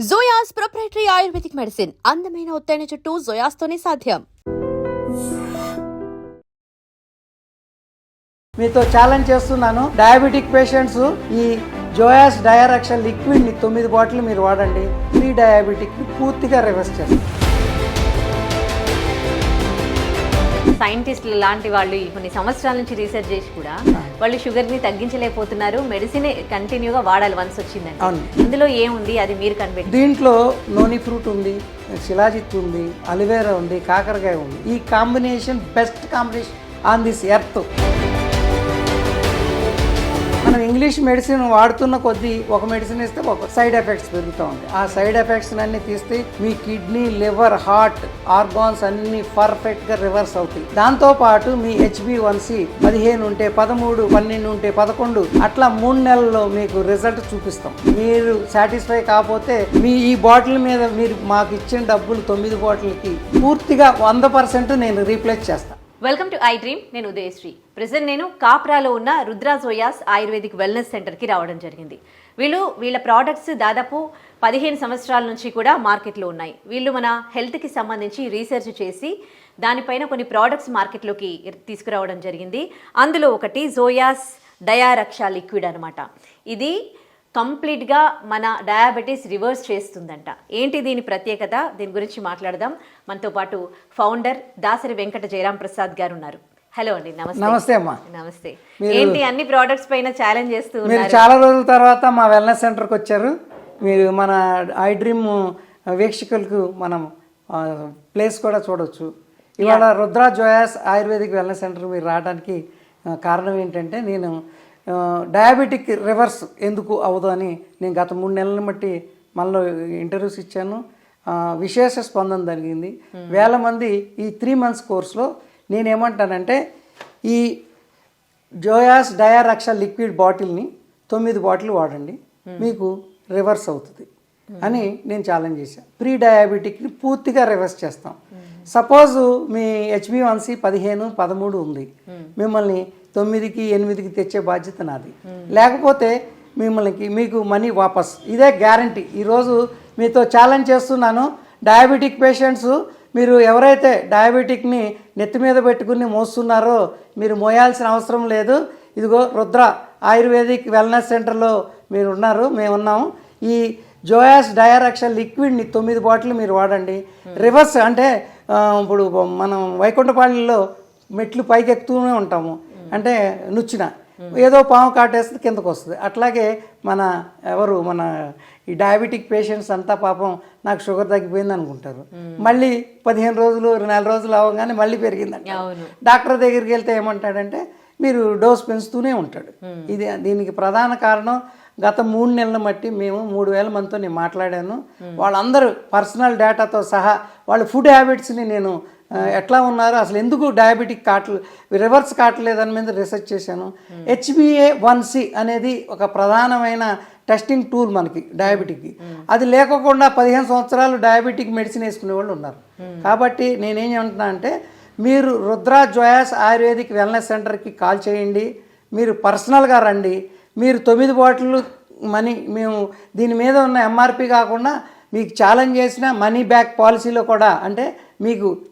జోయాస్ proprietary ayurvedic medicine అందమైన ఒత్తైన చుట్టూ జోయాస్తోనే సాధ్యం. మీతో ఛాలెంజ్ చేస్తున్నాను. డయాబెటిక్ పేషెంట్స్ ఈ జోయాస్ డయారక్షల్ లిక్విడ్ని 9 బాటిల్ మీరు వాడండి. ప్రీ డయాబెటిక్ని పూర్తిగా రివర్స్ చేస్తారు. సైంటిస్టులు లాంటి వాళ్ళు కొన్ని సంవత్సరాల నుంచి రీసెర్చ్ చేసి కూడా వాళ్ళు షుగర్ని తగ్గించలేకపోతున్నారు. మెడిసిన్ కంటిన్యూగా వాడాలి వన్స్ వచ్చిందండి. ఇందులో ఏముంది అది మీరు కనిపెట్టి. దీంట్లో నోని ఫ్రూట్ ఉంది, శిలాజిత్ ఉంది, అలివేరా ఉంది, కాకరకాయ ఉంది. ఈ combination best combination on this earth. మనం ఇంగ్లీష్ మెడిసిన్ వాడుతున్న కొద్దీ ఒక మెడిసిన్ ఇస్తే ఒక సైడ్ ఎఫెక్ట్స్ పెరుగుతూ ఉంటాయి. ఆ సైడ్ ఎఫెక్ట్స్ అన్ని తీస్తే మీ కిడ్నీ, లివర్, హార్ట్, ఆర్గాన్స్ అన్ని పర్ఫెక్ట్గా రివర్స్ అవుతాయి. దాంతోపాటు మీ HbA1c 15 ఉంటే 13, 12 ఉంటే 11 అట్లా 3 నెలల్లో మీకు రిజల్ట్ చూపిస్తాం. మీరు సాటిస్ఫై కాకపోతే మీ ఈ బాటిల్ మీద మీరు మాకు ఇచ్చిన డబ్బులు 9 బాటిల్కి పూర్తిగా 100% నేను రీప్లేస్ చేస్తాను. Welcome to I dream. నేను ఉదయశ్రీ. ప్రెసెంట్ నేను కాప్రాలో ఉన్న రుద్రా జోయాస్ ఆయుర్వేదిక్ వెల్నెస్ సెంటర్కి రావడం జరిగింది. వీళ్ళ ప్రోడక్ట్స్ దాదాపు 15 సంవత్సరాల నుంచి కూడా మార్కెట్లో ఉన్నాయి. వీళ్ళు మన హెల్త్కి సంబంధించి రీసెర్చ్ చేసి దానిపైన కొన్ని ప్రోడక్ట్స్ మార్కెట్లోకి తీసుకురావడం జరిగింది. అందులో ఒకటి జోయాస్ డయారక్షా లిక్విడ్ అనమాట. ఇది కంప్లీట్గా మన డయాబెటీస్ రివర్స్ చేస్తుందంట. ఏంటి దీని ప్రత్యేకత, దీని గురించి మాట్లాడదాం. మనతో పాటు ఫౌండర్ దాసరి వెంకట జయరాం ప్రసాద్ గారు ఉన్నారు. హలో అండి. నమస్తే అమ్మా. నమస్తే. ఏంటి అన్ని ప్రోడక్ట్స్ పైన ఛాలెంజ్ చేస్తూ మీరు చాలా రోజుల తర్వాత మా వెల్నెస్ సెంటర్కి వచ్చారు. మీరు మన ఐ డ్రీమ్ వీక్షకులకు మనం ప్లేస్ కూడా చూడవచ్చు. ఇవాళ Rudra Joyas ayurvedic wellness centre మీరు రావడానికి కారణం ఏంటంటే, నేను డయాబెటిక్ రివర్స్ ఎందుకు అవ్వదు అని నేను గత 3 నెలలను బట్టి మనలో ఇంటర్వ్యూస్ ఇచ్చాను. విశేష స్పందన జరిగింది. వేల మంది ఈ 3 months కోర్సులో నేనేమంటానంటే, ఈ జోయాస్ డయారక్షా లిక్విడ్ బాటిల్ని 9 బాటిల్ వాడండి, మీకు రివర్స్ అవుతుంది అని నేను ఛాలెంజ్ చేశాను. ప్రీ డయాబెటిక్ని పూర్తిగా రివర్స్ చేస్తాం. సపోజ్ మీ HbA1c 15, 13 ఉంది, మిమ్మల్ని 9కి 8కి తెచ్చే బాధ్యత నాది. లేకపోతే మీకు మనీ వాపస్. ఇదే గ్యారంటీ. ఈరోజు మీతో ఛాలెంజ్ చేస్తున్నాను. డయాబెటిక్ పేషెంట్స్, మీరు ఎవరైతే డయాబెటిక్ని నెత్తి మీద పెట్టుకుని మోస్తున్నారో మీరు మోయాల్సిన అవసరం లేదు. ఇదిగో రుద్ర ఆయుర్వేదిక్ వెల్నెస్ సెంటర్లో మీరు ఉన్నారు, మేము ఉన్నాము. ఈ జోయాస్ డయారక్షా లిక్విడ్ని 9 బాటిల్ మీరు వాడండి. రివర్స్ అంటే ఇప్పుడు మనం వైకుంఠపాళిలో మెట్లు పైకి ఎక్కుతూనే ఉంటాము, అంటే నుచ్చిన ఏదో పాము కాటేస్తే కిందకు వస్తుంది. అట్లాగే మన ఈ డయాబెటిక్ పేషెంట్స్ అంతా పాపం నాకు షుగర్ తగ్గిపోయింది అనుకుంటారు. మళ్ళీ 15 రోజులు 4 రోజులు అవగానే మళ్ళీ పెరిగిందంట. డాక్టర్ దగ్గరికి వెళ్తే ఏమంటాడంటే, మీరు డోస్ పెంచుతూనే ఉంటాడు. దీనికి ప్రధాన కారణం గత 3 నెలల బట్టి మేము 3000 మందితో నేను మాట్లాడాను. వాళ్ళందరూ పర్సనల్ డేటాతో సహా వాళ్ళ ఫుడ్ హ్యాబిట్స్ని నేను ఎట్లా ఉన్నారు, అసలు ఎందుకు డయాబెటిక్ రివర్స్ కావట్లేదని మీద రీసెర్చ్ చేశాను. HbA1c అనేది ఒక ప్రధానమైన టెస్టింగ్ టూల్ మనకి డయాబెటిక్కి. అది లేకోకుండా 15 సంవత్సరాలు డయాబెటిక్ మెడిసిన్ వేసుకునే వాళ్ళు ఉన్నారు. కాబట్టి నేనేం చెప్తున్నా అంటే, మీరు రుద్రా జోయాస్ ఆయుర్వేదిక్ వెల్నెస్ సెంటర్కి కాల్ చేయండి. మీరు పర్సనల్గా రండి. మీరు 9 బాటిల్ మనీ, మేము దీని మీద ఉన్న MRP కాకుండా మీకు ఛాలెంజ్ చేసిన మనీ బ్యాక్ పాలసీలో కూడా, అంటే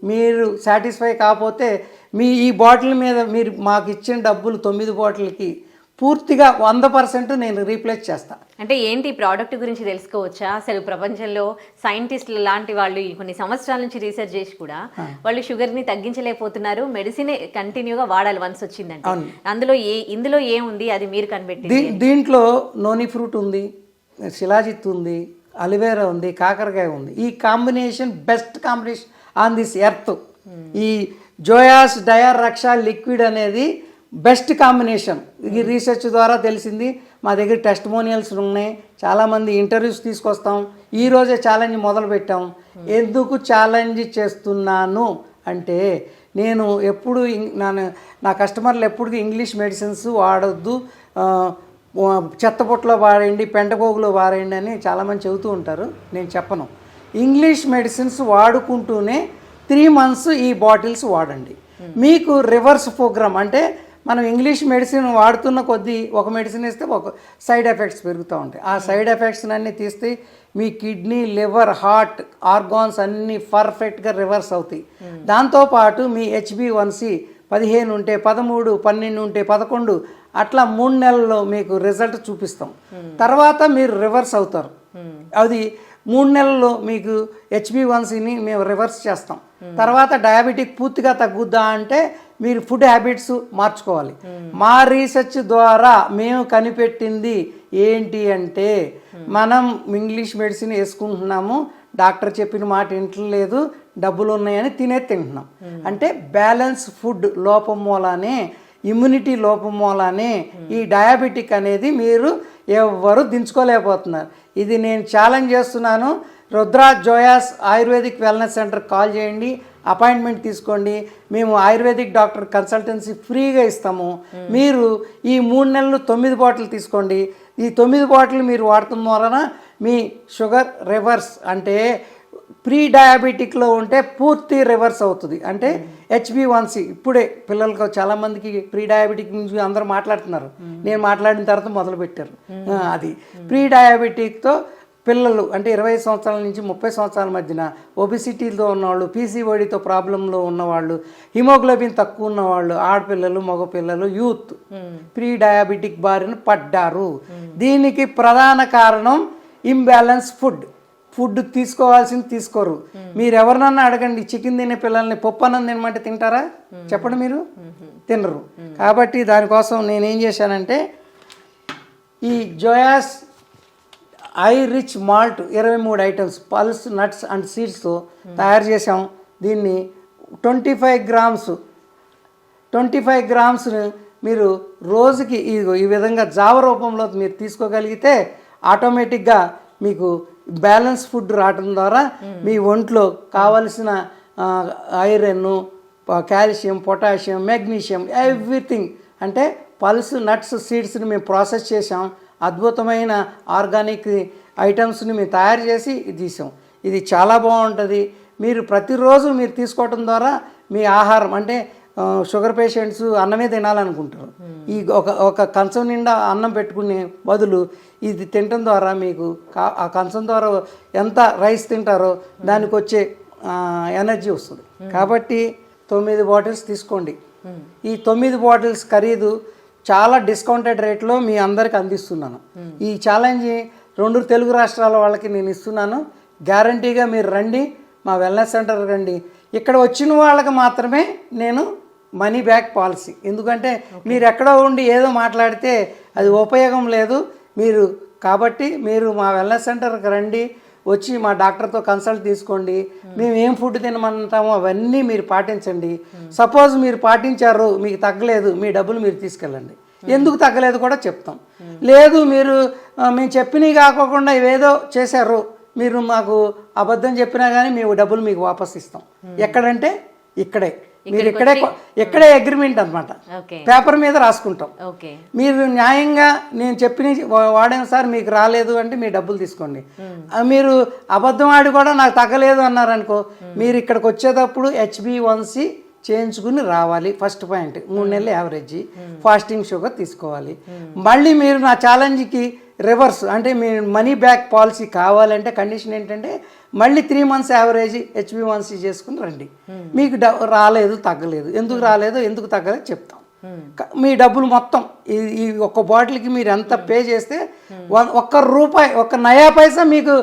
మీరు సాటిస్ఫై కాకపోతే మీ ఈ బాటిల్ మీద మీరు మాకు ఇచ్చిన డబ్బులు 9 బాటిల్కి పూర్తిగా 100% నేను రీప్లేస్ చేస్తాను. అంటే ఏంటి ప్రోడక్ట్ గురించి తెలుసుకోవచ్చా? అసలు ప్రపంచంలో సైంటిస్టులు లాంటి వాళ్ళు కొన్ని సంవత్సరాల నుంచి రీసెర్చ్ చేసి కూడా వాళ్ళు షుగర్ని తగ్గించలేకపోతున్నారు. మెడిసిన్ కంటిన్యూగా వాడాలి వన్స్ వచ్చిందంటే. ఇందులో ఏముంది అది మీరు కనిపెట్టి. దీంట్లో నోని ఫ్రూట్ ఉంది, శిలాజిత్ ఉంది, అలివేరా ఉంది, కాకరకాయ ఉంది. ఈ combination best combination on this earth. ఈ జోయాస్ డయారక్షా లిక్విడ్ అనేది బెస్ట్ కాంబినేషన్. ఇది రీసెర్చ్ ద్వారా తెలిసింది. మా దగ్గర టెస్టిమోనియల్స్ ఉన్నాయి, చాలామంది ఇంటర్వ్యూస్ తీసుకొస్తాం. ఈరోజే ఛాలెంజ్ మొదలుపెట్టాం. ఎందుకు ఛాలెంజ్ చేస్తున్నాను అంటే, నేను ఎప్పుడు నా కస్టమర్లు ఎప్పుడు ఇంగ్లీష్ మెడిసిన్స్ వాడొద్దు, చెత్తపుట్లో వాడండి, పెంటగోగులో వాడండి అని చాలామంది చెబుతూ ఉంటారు. నేను చెప్పను. ఇంగ్లీష్ మెడిసిన్స్ వాడుకుంటూనే 3 months ఈ బాటిల్స్ వాడండి. మీకు రివర్స్ ప్రోగ్రామ్ అంటే, మనం ఇంగ్లీష్ మెడిసిన్ వాడుతున్న కొద్దీ ఒక మెడిసిన్ ఇస్తే ఒక సైడ్ ఎఫెక్ట్స్ పెరుగుతూ ఉంటాయి. ఆ సైడ్ ఎఫెక్ట్స్ అన్నీ తీస్తే మీ కిడ్నీ, లివర్, హార్ట్, ఆర్గాన్స్ అన్నీ పర్ఫెక్ట్గా రివర్స్ అవుతాయి. దాంతోపాటు మీ HbA1c 15 ఉంటే 13, 12 ఉంటే 11, అట్లా 3 నెలల్లో మీకు రిజల్ట్ చూపిస్తాం. తర్వాత మీరు రివర్స్ అవుతారు. అది 3 నెలల్లో మీకు HbA1cని మేము రివర్స్ చేస్తాం. తర్వాత డయాబెటిక్ పూర్తిగా తగ్గుద్దా అంటే మీరు ఫుడ్ హ్యాబిట్స్ మార్చుకోవాలి. మా రీసెర్చ్ ద్వారా మేము కనిపెట్టింది ఏంటి అంటే, మనం ఇంగ్లీష్ మెడిసిన్ వేసుకుంటున్నాము, డాక్టర్ చెప్పిన మాట వింటలేదు, డబ్బులు ఉన్నాయని తింటున్నాం. అంటే బ్యాలెన్స్ ఫుడ్ లోపం మూలానే, ఇమ్యూనిటీ లోపం మూలానే ఈ డయాబెటిక్ అనేది మీరు ఎవరు దించుకోలేకపోతున్నారు. ఇది నేను ఛాలెంజ్ చేస్తున్నాను. Rudra Joyas ayurvedic wellness centre call చేయండి, అపాయింట్మెంట్ తీసుకోండి. మేము ఆయుర్వేదిక్ డాక్టర్ కన్సల్టెన్సీ ఫ్రీగా ఇస్తాము. మీరు ఈ 3 నెలలు 9 బాటిల్ తీసుకోండి. ఈ 9 బాటిల్ మీరు వాడటం వలన మీ షుగర్ రివర్స్, అంటే ప్రీ డయాబెటిక్లో ఉంటే పూర్తి రివర్స్ అవుతుంది. అంటే HbA1c ఇప్పుడే పిల్లలకు చాలామందికి ప్రీ డయాబెటిక్ నుంచి అందరూ మాట్లాడుతున్నారు. నేను మాట్లాడిన తర్వాత మొదలుపెట్టారు. అది ప్రీ డయాబెటిక్తో పిల్లలు అంటే 20 సంవత్సరాల నుంచి 30 సంవత్సరాల మధ్యన ఒబిసిటీతో ఉన్నవాళ్ళు, PCODతో ప్రాబ్లంలో ఉన్నవాళ్ళు, హిమోగ్లోబిన్ తక్కువ ఉన్నవాళ్ళు, ఆడపిల్లలు, మగపిల్లలు, యూత్ ప్రీ డయాబెటిక్ బారిన పడ్డారు. దీనికి ప్రధాన కారణం ఇంబ్యాలెన్స్ ఫుడ్ తీసుకోవాల్సింది తీసుకోరు. మీరు ఎవరినన్నా అడగండి, చికెన్ తినే పిల్లల్ని పప్పు అన్నం తినమంటే తింటారా? చెప్పండి, మీరు తినరు. కాబట్టి దానికోసం నేనేం చేశానంటే ఈ Joyas rich malt 23 items pulse, nuts and సీడ్స్తో తయారు చేసాం. దీన్ని 25 గ్రామ్స్ని మీరు రోజుకి ఈ విధంగా జావ రూపంలో మీరు తీసుకోగలిగితే ఆటోమేటిక్గా మీకు బ్యాలెన్స్ ఫుడ్ రావడం ద్వారా మీ ఒంట్లో కావలసిన iron, calcium, potassium, magnesium, everything, అంటే పల్స్, నట్స్, సీడ్స్ని మేము ప్రాసెస్ చేసాం. అద్భుతమైన ఆర్గానిక్ ఐటమ్స్ని మేము తయారు చేసి తీసాం. ఇది చాలా బాగుంటుంది. మీరు ప్రతిరోజు మీరు తీసుకోవటం ద్వారా మీ ఆహారం, అంటే షుగర్ పేషెంట్స్ అన్నమే తినాలనుకుంటారు. ఈ ఒక కంచం నిండా అన్నం పెట్టుకునే బదులు ఇది తినటం ద్వారా మీకు ఆ కంచం ద్వారా ఎంత రైస్ తింటారో దానికి వచ్చే ఎనర్జీ వస్తుంది. కాబట్టి 9 బాటిల్స్ తీసుకోండి. ఈ 9 బాటిల్స్ ఖరీదు చాలా డిస్కౌంటెడ్ రేట్లో మీ అందరికి అందిస్తున్నాను. ఈ ఛాలెంజ్ 2 తెలుగు రాష్ట్రాల వాళ్ళకి నేను ఇస్తున్నాను. గ్యారంటీగా మీరు రండి, మా వెల్నెస్ సెంటర్ రండి. ఇక్కడ వచ్చిన వాళ్ళకి మాత్రమే నేను మనీ బ్యాక్ పాలసీ. ఎందుకంటే మీరు ఎక్కడో ఉండి ఏదో మాట్లాడితే అది ఉపయోగం లేదు. కాబట్టి మీరు మా వెల్నెస్ సెంటర్కి రండి, వచ్చి మా డాక్టర్తో కన్సల్ట్ తీసుకోండి. మేము ఏం ఫుడ్ తినమంటామో అవన్నీ మీరు పాటించండి. సపోజ్ మీరు పాటించారు, మీకు తగ్గలేదు, మీ డబ్బులు మీరు తీసుకెళ్ళండి. ఎందుకు తగ్గలేదు కూడా చెప్తాం. లేదు మీరు మేము చెప్పినవి కాకుండా ఇవేదో చేశారు, మీరు మాకు అబద్ధం చెప్పినా కానీ మేము డబ్బులు మీకు వాపస్ ఇస్తాం. ఎక్కడంటే ఇక్కడే అగ్రిమెంట్ అనమాట, పేపర్ మీద రాసుకుంటాం. మీరు న్యాయంగా నేను చెప్పిన వాడాను సార్, మీకు రాలేదు అంటే మీ డబ్బులు తీసుకోండి. మీరు అబద్ధం ఆడి కూడా నాకు తగ్గలేదు అన్నారనుకో, మీరు ఇక్కడికి వచ్చేటప్పుడు HbA1c చేయించుకుని రావాలి. ఫస్ట్ పాయింట్, 3 నెలలు యావరేజ్ ఫాస్టింగ్ షుగర్ తీసుకోవాలి. మళ్ళీ మీరు నా ఛాలెంజ్కి రివర్స్, అంటే మీ మనీ బ్యాక్ పాలసీ కావాలంటే కండిషన్ ఏంటంటే మళ్ళీ 3 మంత్స్ యావరేజ్ HbA1c చేసుకుని రండి. మీకు రాలేదు, తగ్గలేదు, ఎందుకు రాలేదు, ఎందుకు తగ్గలేదు చెప్తాం. మీ డబ్బులు మొత్తం ఈ ఒక్క బాటిల్కి మీరు ఎంత పే చేస్తే ₹1 ఒక్క నయా పైసా మీకు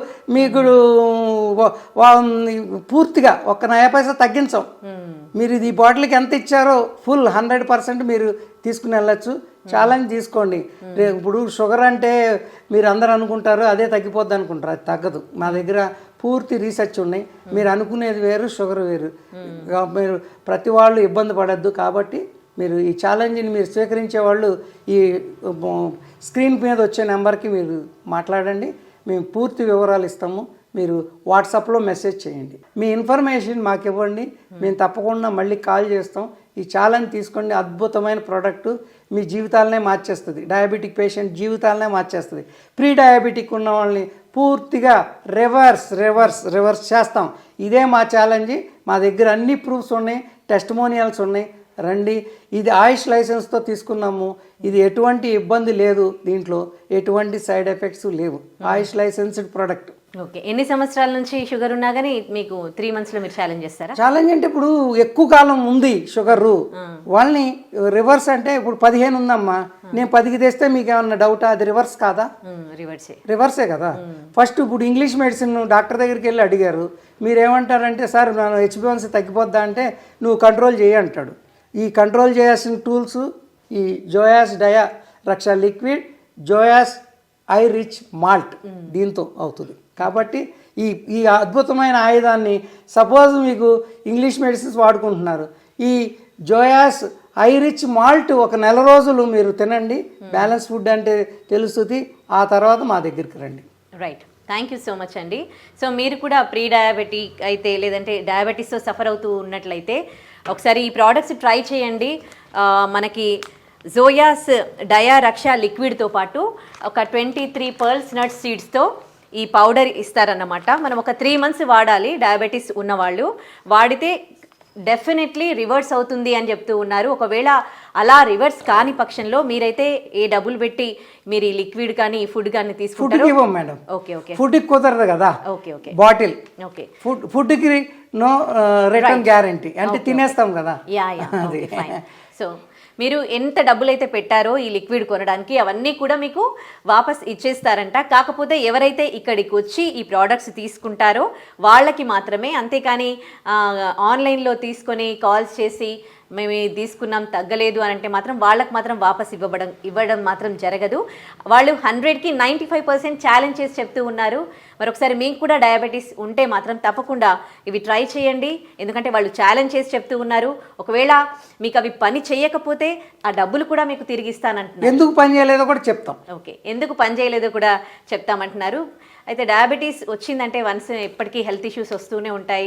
పూర్తిగా ఒక్క నయా పైసా తగ్గించాం. మీరు ఈ బాటిల్కి ఎంత ఇచ్చారో ఫుల్ 100% మీరు తీసుకుని వెళ్ళచ్చు. ఛాలెంజ్ తీసుకోండి. ఇప్పుడు షుగర్ అంటే మీరు అందరు అనుకుంటారు అదే తగ్గిపోద్ది అనుకుంటారు, అది తగ్గదు. మా దగ్గర పూర్తి రీసెర్చ్ ఉన్నాయి. మీరు అనుకునేది వేరు, షుగర్ వేరు. మీరు ప్రతి వాళ్ళు ఇబ్బంది పడద్దు. కాబట్టి మీరు ఈ ఛాలెంజ్ని మీరు స్వీకరించే వాళ్ళు ఈ స్క్రీన్ మీద వచ్చే నెంబర్కి మీరు మాట్లాడండి. మేము పూర్తి వివరాలు ఇస్తాము. మీరు వాట్సాప్లో మెసేజ్ చేయండి, మీ ఇన్ఫర్మేషన్ మాకు ఇవ్వండి, మేము తప్పకుండా మళ్ళీ కాల్ చేస్తాం. ఈ ఛాలెంజ్ తీసుకోండి. అద్భుతమైన ప్రోడక్టు, మీ జీవితాలనే మార్చేస్తుంది. డయాబెటిక్ పేషెంట్ జీవితాలనే మార్చేస్తుంది. ప్రీ డయాబెటిక్ ఉన్న వాళ్ళని పూర్తిగా రివర్స్ చేస్తాం. ఇదే మా ఛాలెంజ్. మా దగ్గర అన్ని ప్రూఫ్స్ ఉన్నాయి, టెస్టిమోనియల్స్ ఉన్నాయి. రండి. ఇది ఆయుష్ లైసెన్స్తో తీసుకున్నాము. ఇది ఎటువంటి ఇబ్బంది లేదు, దీంట్లో ఎటువంటి సైడ్ ఎఫెక్ట్స్ లేవు. ఆయుష్ లైసెన్స్డ్ ప్రోడక్ట్. ఓకే, ఎన్ని సంవత్సరాల నుంచి షుగర్ ఉన్నా కానీ మీకు 3 monthsలో మీరు ఛాలెంజ్ చేస్తారా? ఛాలెంజ్ అంటే ఇప్పుడు ఎక్కువ కాలం ఉంది షుగరు వాళ్ళని రివర్స్ అంటే ఇప్పుడు 15 ఉందమ్మా, నేను 10కి తెస్తే మీకు ఏమన్నా డౌటా? అది రివర్స్ కాదా? రివర్సే కదా. ఫస్ట్ ఇప్పుడు ఇంగ్లీష్ మెడిసిన్ డాక్టర్ దగ్గరికి వెళ్ళి అడిగారు, మీరు ఏమంటారంటే సార్ నేను హెచ్బివన్సీ తగ్గిపోద్దా అంటే నువ్వు కంట్రోల్ చేయి అంటాడు. ఈ కంట్రోల్ చేయాల్సిన టూల్స్ ఈ జోయాస్ డయా రక్ష లిక్విడ్, జోయాస్ ఐ రిచ్ మాల్ట్ దీంతో అవుతుంది. కాబట్టి ఈ అద్భుతమైన ఆయుధాన్ని సపోజ్ మీకు ఇంగ్లీష్ మెడిసిన్స్ వాడుకుంటున్నారు, ఈ జోయాస్ ఐ రిచ్ మాల్ట్ ఒక నెల రోజులు మీరు తినండి, బ్యాలెన్స్ ఫుడ్ అంటే తెలుస్తుంది, ఆ తర్వాత మా దగ్గరికి రండి. Right, thank you so much అండి. సో మీరు కూడా ప్రీ డయాబెటిక్ అయితే లేదంటే డయాబెటీస్తో సఫర్ అవుతూ ఉన్నట్లయితే ఒకసారి ఈ ప్రోడక్ట్స్ ట్రై చేయండి. మనకి జోయాస్ డయా రక్ష లిక్విడ్తో పాటు ఒక 23 పర్ల్స్ నట్స్ సీడ్స్తో ఈ పౌడర్ ఇస్తారన్నమాట. మనం ఒక 3 months వాడాలి. డయాబెటీస్ ఉన్నవాళ్ళు వాడితే డెఫినెట్లీ రివర్స్ అవుతుంది అని చెప్తూ ఉన్నారు. ఒకవేళ అలా రివర్స్ కాని పక్షంలో మీరైతే ఏ డబ్బులు పెట్టి మీరు ఈ లిక్విడ్ కానీ ఈ ఫుడ్ కానీ తీసుకుంటారు? ఇవ్వం మేడం. ఓకే ఓకే, ఫుడ్కి కుదరదు కదా. ఓకే ఓకే, బాటిల్ ఓకే, ఫుడ్కి నో రిటర్న్ గ్యారంటీ అంటే తినేస్తాం కదా. Yeah yeah, okay fine. So మీరు ఎంత డబ్బులు అయితే పెట్టారో ఈ లిక్విడ్ కొనడానికి అవన్నీ కూడా మీకు వాపస్ ఇచ్చేస్తారంట. కాకపోతే ఎవరైతే ఇక్కడికి వచ్చి ఈ ప్రోడక్ట్స్ తీసుకుంటారో వాళ్ళకి మాత్రమే, అంతేకాని ఆన్లైన్లో తీసుకొని కాల్స్ చేసి మేము తీసుకున్నాం తగ్గలేదు అని అంటే మాత్రం వాళ్ళకి మాత్రం వాపస్ ఇవ్వడం మాత్రం జరగదు. వాళ్ళు 100కి 95% ఛాలెంజ్ చేసి చెప్తూ ఉన్నారు. మరొకసారి మీకు కూడా డయాబెటీస్ ఉంటే మాత్రం తప్పకుండా ఇవి ట్రై చేయండి, ఎందుకంటే వాళ్ళు ఛాలెంజ్ చేసి చెప్తూ ఉన్నారు. ఒకవేళ మీకు అవి పని చేయకపోతే ఆ డబ్బులు కూడా మీకు తిరిగి ఇస్తానంటున్నారు. ఎందుకు పని చేయలేదో కూడా చెప్తాం. ఓకే, ఎందుకు పని చేయలేదో కూడా చెప్తామంటున్నారు. అయితే డయాబెటీస్ వచ్చిందంటే వన్స్ ఎప్పటికీ హెల్త్ ఇష్యూస్ వస్తూనే ఉంటాయి.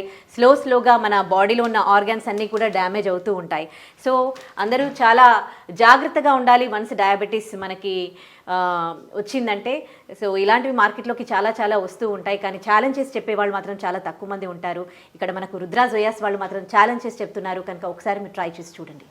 స్లోగా మన బాడీలో ఉన్న ఆర్గాన్స్ అన్నీ కూడా డ్యామేజ్ అవుతూ ఉంటాయి. సో అందరూ చాలా జాగ్రత్తగా ఉండాలి వన్స్ డయాబెటీస్ మనకి వచ్చిందంటే. సో ఇలాంటివి మార్కెట్లోకి చాలా వస్తూ ఉంటాయి, కానీ ఛాలెంజ్ చేసి చెప్పేవాళ్ళు మాత్రం చాలా తక్కువ మంది ఉంటారు. ఇక్కడ మనకు రుద్రా జోయాస్ వాళ్ళు మాత్రం ఛాలెంజ్ చేసి చెప్తున్నారు కనుక ఒకసారి మీరు ట్రై చేసి చూడండి.